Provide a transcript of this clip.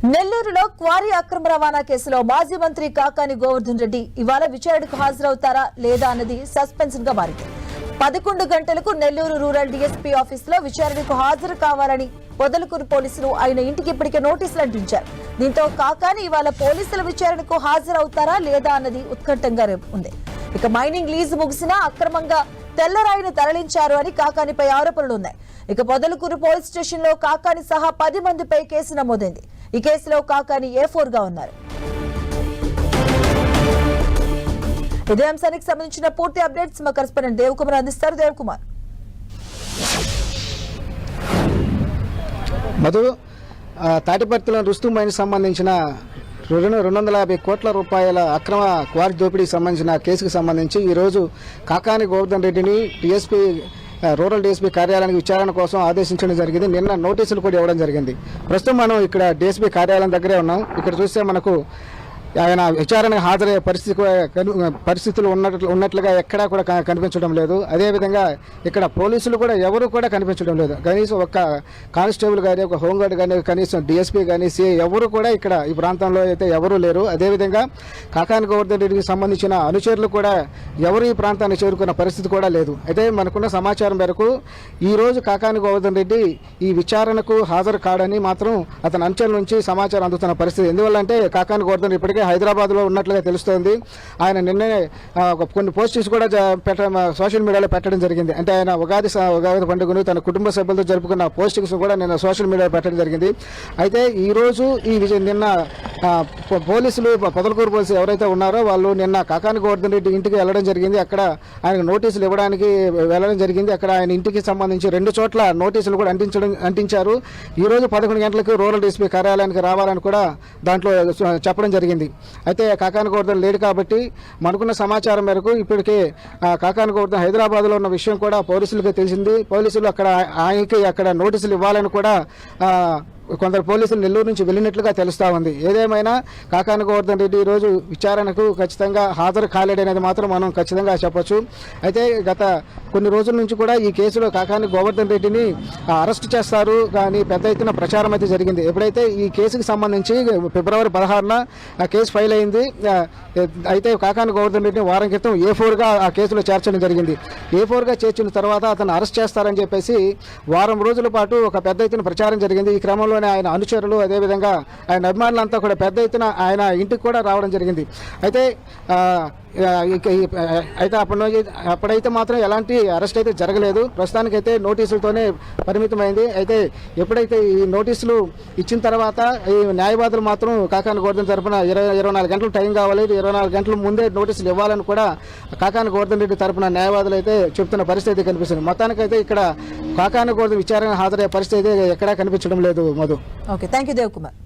నెల్లూరులో క్వారీ అక్రమ రవాణా కేసులో మాజీ మంత్రి కాకాని గోవర్ధన్ రెడ్డి ఇవాళ విచారణకు హాజరవుతారా లేదా అన్నది సస్పెన్స్ గా మారింది. 11 గంటలకు నెల్లూరు రూరల్ డీఎస్పీ ఆఫీసులో విచారణకు హాజరు కావాలని పొదలకూరు పోలీసులు ఆయన ఇంటికి ఇప్పటికే నోటీసులు అంటించారు. దీంతో కాకాని ఇవాళ పోలీసుల విచారణకు హాజరవుతారా లేదా అన్నది ఉత్కంఠంగా ఉంది. ఇక మైనింగ్ లీజు ముగిసినా అక్రమంగా తెల్లరాయిని తరలించారు అని కాకానిపై ఆరోపణలు ఉన్నాయి. ఇక పొదలకూరు పోలీస్ స్టేషన్ లో కాకాని సహా 10 మందిపై కేసు నమోదైంది. ఈ కేసులో కాకాని A4 గా ఉన్నారు. ఇదే అంశానికి సంబంధించిన పూర్తి అప్డేట్స్ మా కరెస్పాండెంట్ దేవకుమార్ అందిస్తారు. దేవకుమార్, మధు, తాటిపర్తిలో రుస్తు మైన్ సంబంధించిన 250 కోట్ల రూపాయల అక్రమ క్వారీ దోపిడీకి సంబంధించిన కేసుకు సంబంధించి ఈరోజు కాకాని గోవర్ధన్ రెడ్డిని డీఎస్పీ రూరల్ డీఎస్పీ కార్యాలయానికి విచారణ కోసం ఆదేశించడం జరిగింది. నిన్న నోటీసులు కూడా ఇవ్వడం జరిగింది. ప్రస్తుతం మనం ఇక్కడ డీఎస్పీ కార్యాలయం దగ్గరే ఉన్నాం. ఇక్కడ చూస్తే మనకు ఆయన విచారణకు హాజరయ్యే పరిస్థితులు ఉన్నట్లుగా ఎక్కడా కూడా కనిపించడం లేదు. అదేవిధంగా ఇక్కడ పోలీసులు కూడా ఎవరు కూడా కనిపించడం లేదు. కనీసం ఒక్క కానిస్టేబుల్ కానీ, ఒక హోంగార్డ్ కానీ, కనీసం డీఎస్పీ కానీ, సిఐ ఎవరు కూడా ఇక్కడ ఈ ప్రాంతంలో అయితే ఎవరూ లేరు. అదేవిధంగా కాకాని గోవర్ధన్ రెడ్డికి సంబంధించిన అనుచరులు కూడా ఎవరు ఈ ప్రాంతాన్ని చేరుకున్న పరిస్థితి కూడా లేదు. అయితే మనకున్న సమాచారం మేరకు ఈరోజు కాకాని గోవర్ధన్ రెడ్డి ఈ విచారణకు హాజరు కాడని మాత్రం అతని అనుచరుల నుంచి సమాచారం అందుతున్న పరిస్థితి. ఎందువల్లంటే కాకాని గోవర్ధన్ ఇప్పటికే హైదరాబాద్ లో ఉన్నట్లుగా తెలుస్తోంది. ఆయన నిన్ననే కొన్ని పోస్టింగ్స్ కూడా సోషల్ మీడియాలో పెట్టడం జరిగింది. అంటే ఆయన ఉగాది పండుగను తన కుటుంబ సభ్యులతో జరుపుకున్న పోస్టింగ్స్ కూడా నిన్న సోషల్ మీడియాలో పెట్టడం జరిగింది. అయితే ఈ రోజు నిన్న పోలీసులు, పొదలకూరు పోలీసులు ఎవరైతే ఉన్నారో వాళ్ళు నిన్న కాకాని గోవర్ధన్ రెడ్డి ఇంటికి వెళ్ళడం జరిగింది. అక్కడ ఆయనకు నోటీసులు ఇవ్వడానికి వెళ్ళడం జరిగింది. అక్కడ ఆయన ఇంటికి సంబంధించి 2 చోట్ల నోటీసులు కూడా అంటించారు. ఈ రోజు 11 గంటలకు రూరల్ డీఎస్పీ కార్యాలయానికి రావాలని కూడా దాంట్లో చెప్పడం జరిగింది. అయితే కాకాని గోవర్ధన్ లేడు కాబట్టి మనకున్న సమాచారం మేరకు ఇప్పటికే కాకాని గోవర్ధన్ హైదరాబాద్లో ఉన్న విషయం కూడా పోలీసులకు తెలిసింది. పోలీసులు ఆయనకి అక్కడ నోటీసులు ఇవ్వాలని కూడా కొందరు పోలీసులు నెల్లూరు నుంచి వెళ్ళినట్లుగా తెలుస్తా ఉంది. ఏదేమైనా కాకాని గోవర్ధన్ రెడ్డి ఈరోజు విచారణకు ఖచ్చితంగా హాజరు కాలేడనేది మాత్రం మనం ఖచ్చితంగా చెప్పొచ్చు. అయితే గత కొన్ని రోజుల నుంచి కూడా ఈ కేసులో కాకాని గోవర్ధన్ రెడ్డిని అరెస్ట్ చేస్తారు కానీ పెద్ద ఎత్తున ప్రచారం అయితే జరిగింది. ఎప్పుడైతే ఈ కేసుకు సంబంధించి ఫిబ్రవరి 16న ఆ కేసు ఫైల్ అయింది. అయితే కాకాని గోవర్ధన్ రెడ్డిని వారం క్రితం A4గా ఆ కేసులో చేర్చడం జరిగింది. A4గా చేర్చిన తర్వాత అతను అరెస్ట్ చేస్తారని చెప్పేసి వారం రోజుల పాటు ఒక పెద్ద ఎత్తున ప్రచారం జరిగింది. ఈ క్రమంలో ఆయన అనుచరులు, అదేవిధంగా ఆయన అభిమానులంతా కూడా పెద్ద ఎత్తున ఆయన ఇంటికి కూడా రావడం జరిగింది. అయితే అప్పుడైతే మాత్రం ఎలాంటి అరెస్ట్ అయితే జరగలేదు. ప్రస్తుతానికైతే నోటీసులతోనే పరిమితమైంది. అయితే ఎప్పుడైతే ఈ నోటీసులు ఇచ్చిన తర్వాత ఈ న్యాయవాదులు మాత్రం కాకాని గోవర్ధన్ తరఫున 24 గంటలు టైం కావాలి, 24 గంటల ముందే నోటీసులు ఇవ్వాలని కూడా కాకాని గోవర్ధన్ రెడ్డి తరఫున న్యాయవాదులు అయితే చెప్తున్న పరిస్థితి కనిపిస్తుంది. మొత్తానికైతే ఇక్కడ కాకాని గోవర్ధన్ విచారణ హాజరయ్యే పరిస్థితి ఎక్కడా కనిపించడం లేదు. Madhu, okay, thank you Devakumar.